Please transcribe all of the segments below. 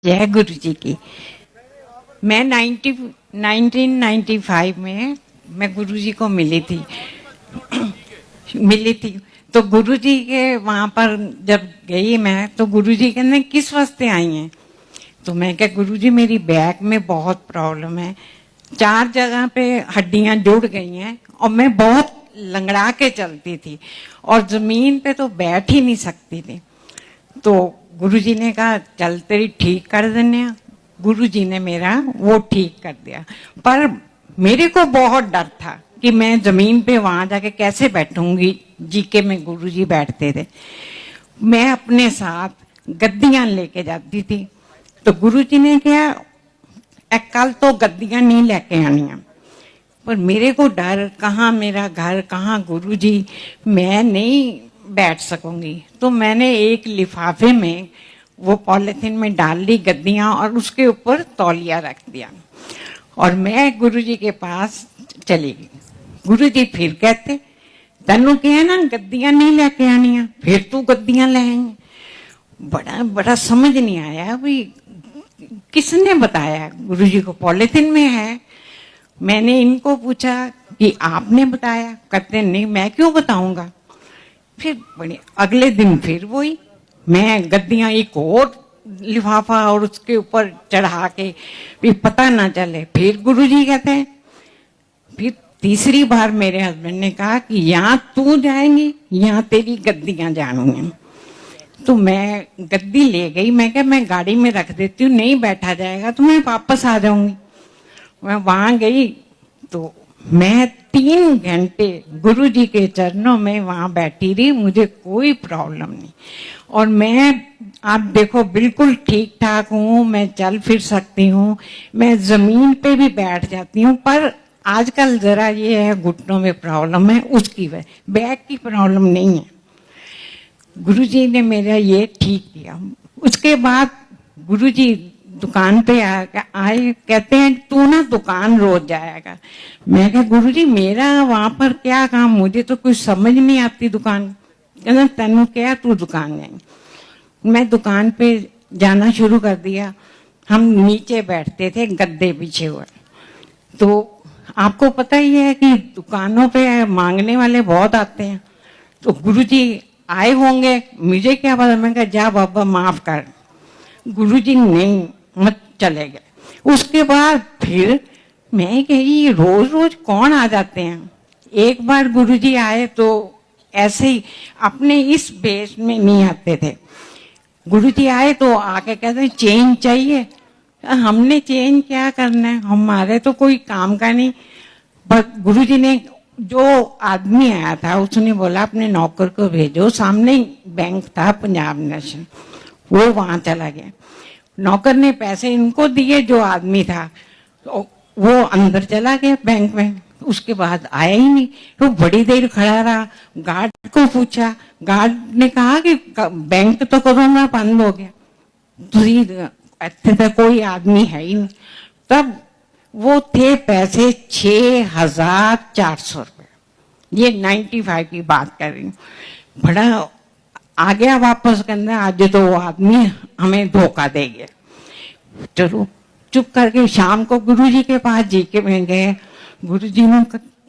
जय गुरु जी की। मैं 1995 में मैं गुरु जी को मिली थी। तो गुरु जी के वहाँ पर जब गई मैं, तो गुरु जी कहने किस वास्ते आई हैं। तो मैं क्या, गुरु जी मेरी बैक में बहुत प्रॉब्लम है, 4 जगह पे हड्डियां जुड़ गई हैं और मैं बहुत लंगड़ा के चलती थी और जमीन पे तो बैठ ही नहीं सकती थी। तो गुरुजी ने कहा चल तेरी ठीक कर देने। गुरुजी ने मेरा वो ठीक कर दिया, पर मेरे को बहुत डर था कि मैं जमीन पे वहां जाके कैसे बैठूंगी। जीके में गुरुजी बैठते थे, मैं अपने साथ गद्दियां लेके जाती थी। तो गुरुजी ने कहा कल तो गद्दियां नहीं लेके आनियां, पर मेरे को डर, कहाँ मेरा घर, कहाँ गुरुजी, मैं नहीं बैठ सकूंगी। तो मैंने एक लिफाफे में वो पॉलिथीन में डाल ली गद्दियां और उसके ऊपर तौलिया रख दिया और मैं गुरुजी के पास चली गई। गुरुजी फिर कहते तेनू क्या ना गद्दियां नहीं लेके आनियां, फिर तू गद्दियां ले आएंगे। बड़ा समझ नहीं आया भी किसने बताया। गुरुजी को पॉलिथीन में है। मैंने इनको पूछा कि आपने बताया, कहते नहीं मैं क्यों बताऊंगा। फिर बड़े अगले दिन फिर वही, मैं गद्दियां एक और लिफाफा और उसके ऊपर चढ़ा के भी पता ना चले। फिर गुरुजी कहते हैं, फिर तीसरी बार मेरे हस्बैंड ने कहा कि यहाँ तू जाएंगी, यहाँ तेरी गद्दियां जानी। तो मैं गद्दी ले गई। मैं क्या मैं गाड़ी में रख देती हूँ, नहीं बैठा जाएगा तो मैं वापस आ जाऊंगी। मैं वहां गई तो मैं 3 घंटे गुरु जी के चरणों में वहां बैठी रही, मुझे कोई प्रॉब्लम नहीं। और मैं आप देखो बिल्कुल ठीक ठाक हूँ, मैं चल फिर सकती हूँ, मैं जमीन पे भी बैठ जाती हूँ। पर आजकल जरा ये है घुटनों में प्रॉब्लम है, उसकी वजह, बैक की प्रॉब्लम नहीं है। गुरु जी ने मेरा ये ठीक किया। उसके बाद गुरु जी दुकान पे आए, कहते हैं तू ना दुकान रोज जाएगा। मैं कहा गुरुजी मेरा वहां पर क्या काम, मुझे तो कुछ समझ नहीं आती दुकान। कहना तेनू क्या, तू दुकान जाएंगे। मैं दुकान पे जाना शुरू कर दिया। हम नीचे बैठते थे गद्दे पीछे हुए। तो आपको पता ही है कि दुकानों पे मांगने वाले बहुत आते हैं। तो गुरुजी आए होंगे, मुझे क्या पता। मैं कहा जा बाबा माफ कर। गुरुजी नहीं मत चले गए। उसके बाद फिर मैं कही रोज रोज कौन आ जाते हैं। एक बार गुरुजी आए तो ऐसे ही अपने इस बेस में नहीं आते थे। गुरुजी आए तो आके कहते हैं चेंज चाहिए। हमने चेंज क्या करना है, हमारे तो कोई काम का नहीं। पर गुरुजी ने, जो आदमी आया था उसने बोला अपने नौकर को भेजो, सामने बैंक था पंजाब नेशनल, वो वहां चला गया। नौकर ने पैसे इनको दिए, जो आदमी था तो वो अंदर चला गया बैंक में। उसके बाद आया ही नहीं। तो बड़ी देर खड़ा रहा, गार्ड को पूछा, गार्ड ने कहा कि बैंक तो कदों ना बंद हो गया, तो कोई आदमी है ही नहीं। तब वो थे पैसे 6400 रुपये। ये 95 की बात कर रही हूँ। बड़ा आ गया वापस करना, आज तो वो आदमी हमें धोखा दे गया। चलो चुप करके शाम को गुरुजी के पास जीके में गए। गुरुजी ने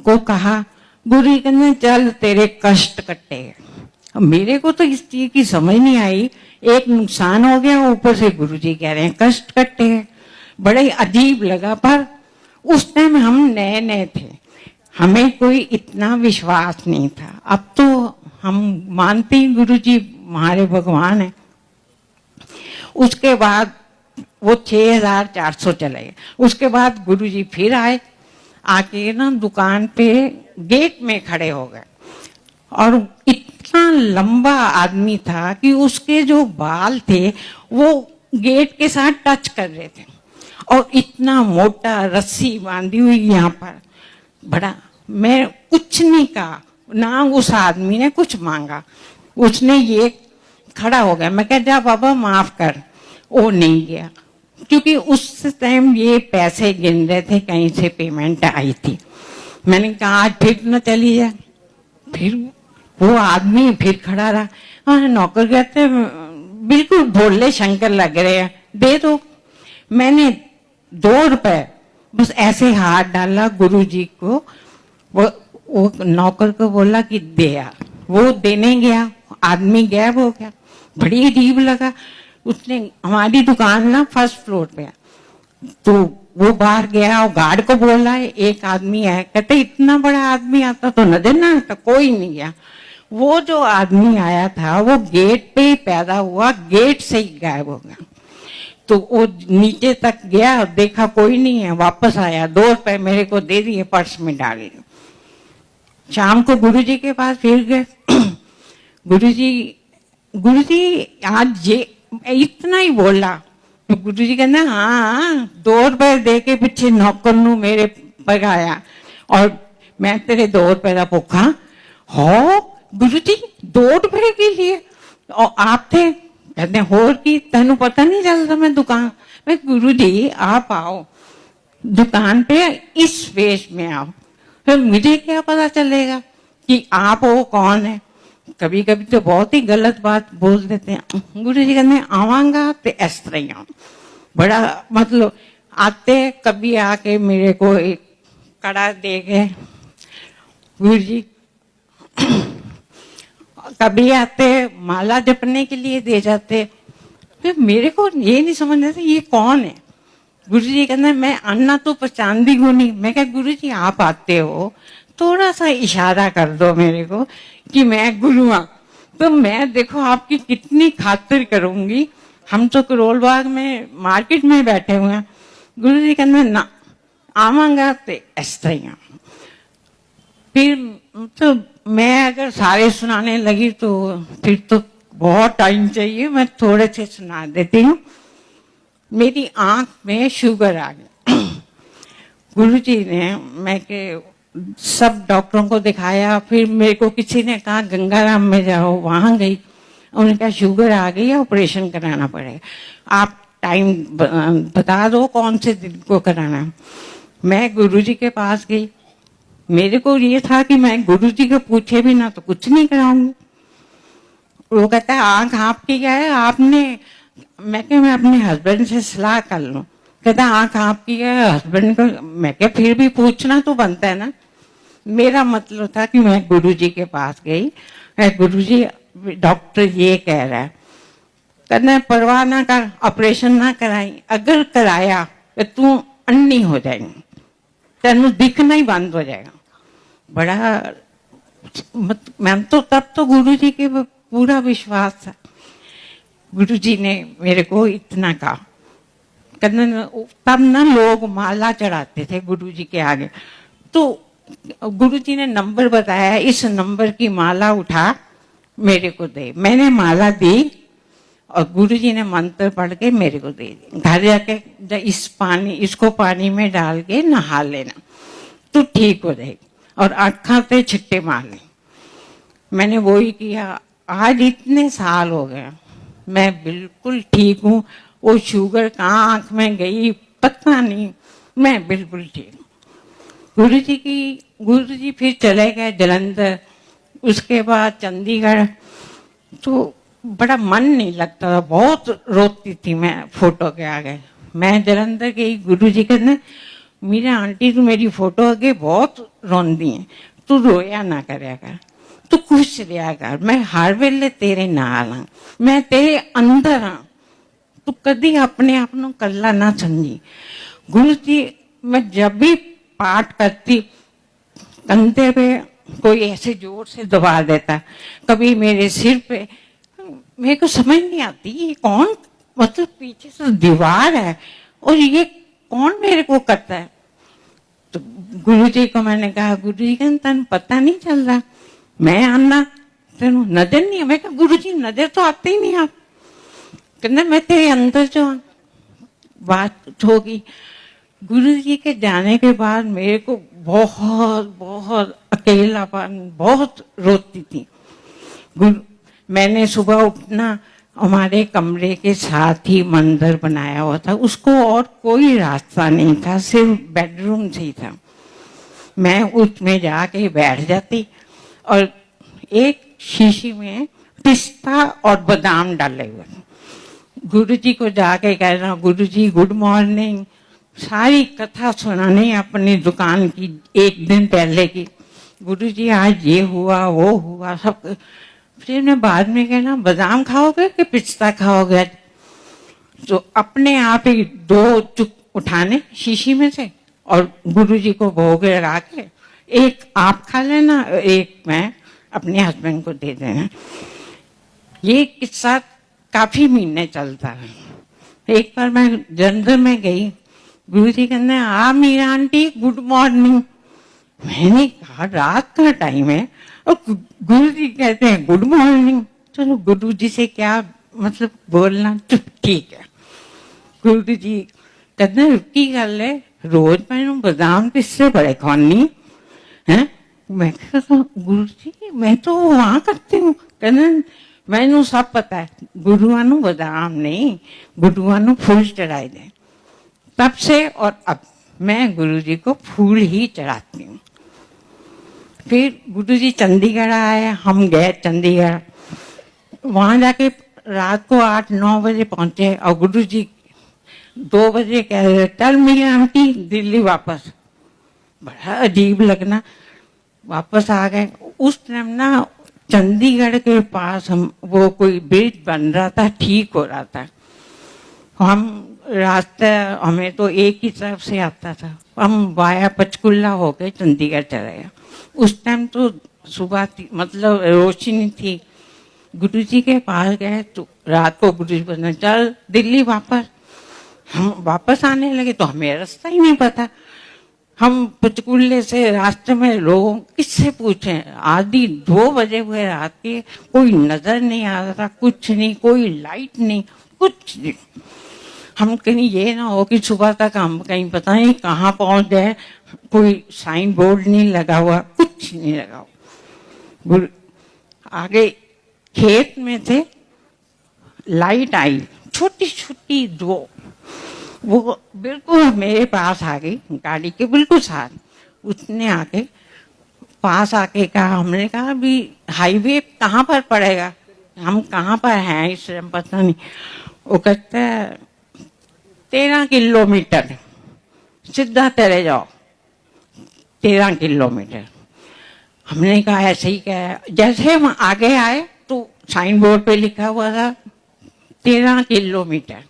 को कहा, गुरुजी कहने चल तेरे कष्ट कटे। मेरे को तो इस चीज की समझ नहीं आई, एक नुकसान हो गया, ऊपर से गुरुजी कह रहे हैं कष्ट कटे। बड़ा अजीब लगा। पर उस टाइम हम नए नए थे, हमें कोई इतना विश्वास नहीं था। अब तो हम मानते हैं गुरुजी हमारे भगवान है। उसके बाद वो 6400 चले गए। उसके बाद गुरुजी फिर आए, आके ना दुकान पे गेट में खड़े हो गए। और इतना लंबा आदमी था कि उसके जो बाल थे वो गेट के साथ टच कर रहे थे, और इतना मोटा रस्सी बांधी हुई यहाँ पर। बड़ा, मैं कुछ नहीं कहा ना, उस आदमी ने कुछ मांगा। उसने ये खड़ा हो गया। मैं कह जा बाबा माफ कर। वो नहीं गया, क्योंकि उस टाइम ये पैसे गिन रहे थे, कहीं से पेमेंट आई थी। मैंने कहा आज फिर न चली जाए। फिर वो आदमी फिर खड़ा रहा। हाँ, नौकर कहते बिल्कुल भोले शंकर लग रहे हैं, दे दो। मैंने 2 रुपए बस ऐसे हाथ डाला गुरुजी को, वो नौकर को बोला कि दे आ, वो देने गया, आदमी गायब हो गया। बड़ी अजीब लगा। उसने, हमारी दुकान ना फर्स्ट फ्लोर पे है, तो वो बाहर गया और गार्ड को बोला है, एक आदमी है, कहते इतना बड़ा आदमी आता तो नजर ना आता, कोई नहीं गया। वो जो आदमी आया था वो गेट पे ही पैदा हुआ, गेट से ही गायब हो गया। तो वो नीचे तक गया, देखा कोई नहीं है, वापस आया, 2 रुपए मेरे को दे दिए, पर्स में डाल दिए। शाम को गुरुजी के पास फिर गए। गुरुजी आज ये इतना ही बोला तो गुरुजी कहना, हाँ 2 रुपए दे के पिछे नौकर नू मेरे पगाया और मैं तेरे 2 रुपए का भुखा हो। गुरुजी 2 रुपए के लिए और आप थे, कहते होर की तेन पता नहीं चलता मैं दुकान। मैं, गुरुजी आप आओ दुकान पे, इस वेश में आओ, फिर मुझे क्या पता चलेगा कि आप वो कौन है। कभी कभी तो बहुत ही गलत बात बोल देते हैं। गुरुजी कहते आवांगा तो इस तरह ही आऊं। बड़ा मतलब आते, कभी आके मेरे को एक कड़ा दे गए गुरुजी, कभी आते माला जपने के लिए दे जाते। फिर मेरे को ये नहीं समझ आता ये कौन है। गुरुजी कहते मैं अन्ना तो पहचान दी हूँ नहीं। मैं कहा गुरुजी आप आते हो, थोड़ा सा इशारा कर दो मेरे को कि मैं गुरु हूं, तो मैं देखो आपकी कितनी खातिर करूंगी। हम तो करोल बाग में मार्केट में बैठे हुए हैं। गुरुजी कहते ना आवांगा तो इस तरह ही। फिर तो मैं अगर सारे सुनाने लगी तो फिर तो बहुत टाइम चाहिए, मैं थोड़े से सुना देती हूँ। मेरी आंख में शुगर आ गया। गुरुजी ने, मैं के सब डॉक्टरों को दिखाया, फिर मेरे को किसी ने कहा गंगाराम में जाओ, वहां गई, उन्होंने कहा शुगर आ गई है, ऑपरेशन कराना पड़ेगा, आप टाइम बता दो कौन से दिन को कराना है। मैं गुरुजी के पास गई, मेरे को ये था कि मैं गुरुजी को पूछे भी ना तो कुछ नहीं कराऊंगी। वो कहता है आंख आपकी क्या है आपने, मैं क्या मैं अपने हस्बैंड से सलाह कर लूं। कहता आंख आपकी है हस्बैंड को, मैं क्या फिर भी पूछना तो बनता है ना। मेरा मतलब था कि मैं गुरुजी के पास गई, गुरुजी डॉक्टर ये कह रहा है, कहना परवाह ना कर, ऑपरेशन ना कराई, अगर कराया तो तू अन्नी हो जाएगी, तेन दिखना ही बंद हो जाएगा। बड़ा मैं तो तब तो गुरुजी के पूरा विश्वास था। गुरुजी ने मेरे को इतना कहा, कहना तब ना लोग माला चढ़ाते थे गुरुजी के आगे, तो गुरुजी ने नंबर बताया, इस नंबर की माला उठा मेरे को दे। मैंने माला दी और गुरुजी ने मंत्र पढ़ के मेरे को दे दी। घर जाके इसको पानी में डाल के नहा लेना तो ठीक हो जाएगी, और आँखों पे छिट्टे मार ले। मैंने वो ही किया। आज इतने साल हो गए, मैं बिल्कुल ठीक हूँ। वो शुगर कहाँ आँख में गई पता नहीं, मैं बिल्कुल ठीक हूँ। गुरुजी फिर चले गए जलंधर, उसके बाद चंडीगढ़, तो बड़ा मन नहीं लगता था, बहुत रोती थी मैं फोटो के आगे। मैं जलंधर गई, गुरुजी कहते मेरे आंटी तू मेरी फोटो आगे बहुत रोंदी है, तू रोया ना करया कर, तू खुश रहा कर, मैं हर वेले तेरे नाल हाँ, मैं तेरे अंदर हाँ, तू कदी अपने आप को कल्ला ना समझी। गुरुजी मैं जब भी पाठ करती, कंधे पे कोई ऐसे जोर से दबा देता, कभी मेरे सिर पे, मेरे को समझ नहीं आती ये कौन, मतलब पीछे से दीवार है और ये कौन मेरे को करता है। तो गुरुजी को मैंने कहा, गुरुजी का तेन पता नहीं चल रहा, मैं आना तेन नजर नहीं है। मैं कहा गुरुजी नजर तो आते ही नहीं आप, कहना मैं तेरे अंदर जो। बात होगी। गुरुजी के जाने के बाद मेरे को बहुत बहुत अकेलापन, बहुत रोती थी। मैंने सुबह उठना, हमारे कमरे के साथ ही मंदिर बनाया हुआ था, उसको और कोई रास्ता नहीं था, सिर्फ बेडरूम ही था। मैं उसमें जाके बैठ जाती और एक शीशी में पिस्ता और बादाम डाले हुए, गुरुजी को जाके कहना, गुरुजी गुड मॉर्निंग, सारी कथा सुनानी अपनी दुकान की एक दिन पहले की, गुरुजी आज ये हुआ वो हुआ सब। फिर मैं बाद में कहना बादाम खाओगे कि पिस्ता खाओगे? तो अपने आप ही 2 चुप उठाने शीशी में से और गुरुजी को भोग लगा के एक आप खा लेना, एक मैं अपने हस्बैंड को दे देना। ये किस्सा काफी महीने चलता है। एक बार मैं जलंधर में गई, गुरुजी कहने आ मीरा आंटी गुड मॉर्निंग। मैंने कहा रात का टाइम है और गुरुजी कहते हैं गुड मॉर्निंग। चलो गुरुजी से क्या मतलब बोलना, चुप ठीक है। गुरुजी कहते रुकी गल है, रोज मैं बादाम किससे बड़े खानी है। मैं कहता गुरुजी मैं तो वहां करती हूँ। कहते मैनू सब पता है, गुरुआ नू बादाम नहीं, गुरुआ नू फूल चढ़ाए दे। तब से और अब मैं गुरुजी को फूल ही चढ़ाती हूँ। फिर गुरुजी चंडीगढ़ आए, हम गए चंडीगढ़, वहां जाके रात को 8-9 बजे पहुंचे और गुरुजी 2 बजे कह रहे चल मेरी आंटी दिल्ली वापस। बड़ा अजीब लगना, वापस आ गए। उस टाइम ना चंडीगढ़ के पास हम वो कोई ब्रिज बन रहा था, ठीक हो रहा था। हम रास्ता हमें तो एक ही तरफ से आता था, हम वाया पंचकुला होके चंडीगढ़ चले गए। उस टाइम तो सुबह थी, मतलब रोशनी थी। गुरुजी के पास गए तो रात को गुरुजी बोले चल दिल्ली वापस। हम वापस आने लगे तो हमें रास्ता ही नहीं पता। हम पंचकुले से रास्ते में लोगों किससे पूछे, आधी 2 बजे हुए रात के, कोई नजर नहीं आ रहा था, कुछ नहीं, कोई लाइट नहीं, कुछ नहीं। हम कहीं ये ना हो कि सुबह तक हम कहीं पता नहीं कहाँ पहुंच गए, कोई साइन बोर्ड नहीं लगा हुआ, कुछ नहीं लगा हुआ। आगे खेत में थे, लाइट आई छोटी छोटी 2, वो बिल्कुल मेरे पास आ गई, गाड़ी के बिल्कुल साथ। उसने आके पास आके कहा, हमने कहा अभी हाईवे कहाँ पर पड़ेगा, हम कहाँ पर हैं इस टाइम पता नहीं। वो कहता है 13 किलोमीटर सीधा चले जाओ, 13 किलोमीटर। हमने कहा ऐसे ही क्या, जैसे हम आगे आए तो साइन बोर्ड पे लिखा हुआ था 13 किलोमीटर।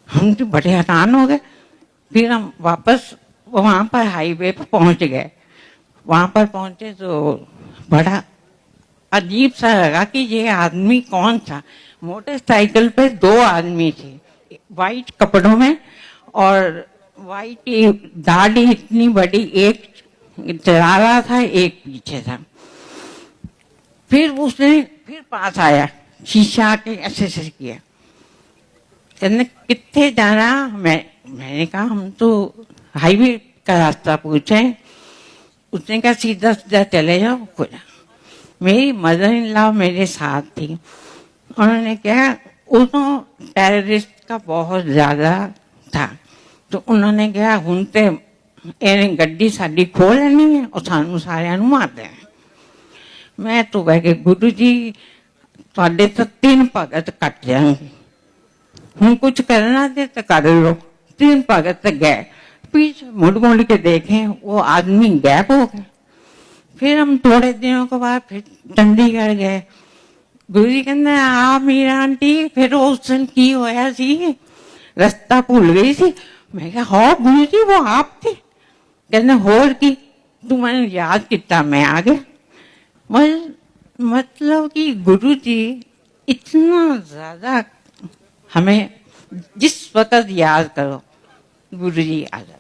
हम तो बड़े हैरान हो गए। फिर हम वापस वहां पर हाईवे पर पहुंच गए। वहां पर पहुंचे तो बड़ा अजीब सा लगा कि ये आदमी कौन था। मोटरसाइकिल पे 2 आदमी थे, वाइट कपड़ों में और वाइट दाढ़ी इतनी बड़ी, एक चला रहा था एक पीछे था। फिर उसने फिर पास आया, शीशा के ऐसे ऐसे किया, कहने कितने जाना। मैंने कहा हम तो हाईवे का रास्ता पूछे। उसने कहा सीधा सीधा चले जाओ खुदा। मेरी मदर इन लॉ मेरे साथ थी। उन्होंने कहा उन्हों टेररिस्ट का बहुत ज्यादा था, तो उन्होंने कहा हुण ते इन्हें गड्डी साडी खो लेनी है और सानू सारियां नू मार देना। मैं तो कह के गुरु जी तुहाडे तो 3 भगत कट जाएंगे, हम कुछ करना दे तो कर लो। 3 भगत गए, पीछे मुड़ के देखे वो आदमी गैप हो गए। फिर हम थोड़े दिनों के बाद फिर चंडीगढ़ गए। गुरु जी कहते आ मीरा आंटी फिर उस दिन की होया सी, रास्ता भूल गई सी। मैं कहा हाँ गुरु जी वो आप थे। कहते होर की तू मैंने याद किया, मैं आ गया। मतलब कि गुरु जी इतना ज्यादा हमें जिस वक्त याद करो गुरु जी आ जाते।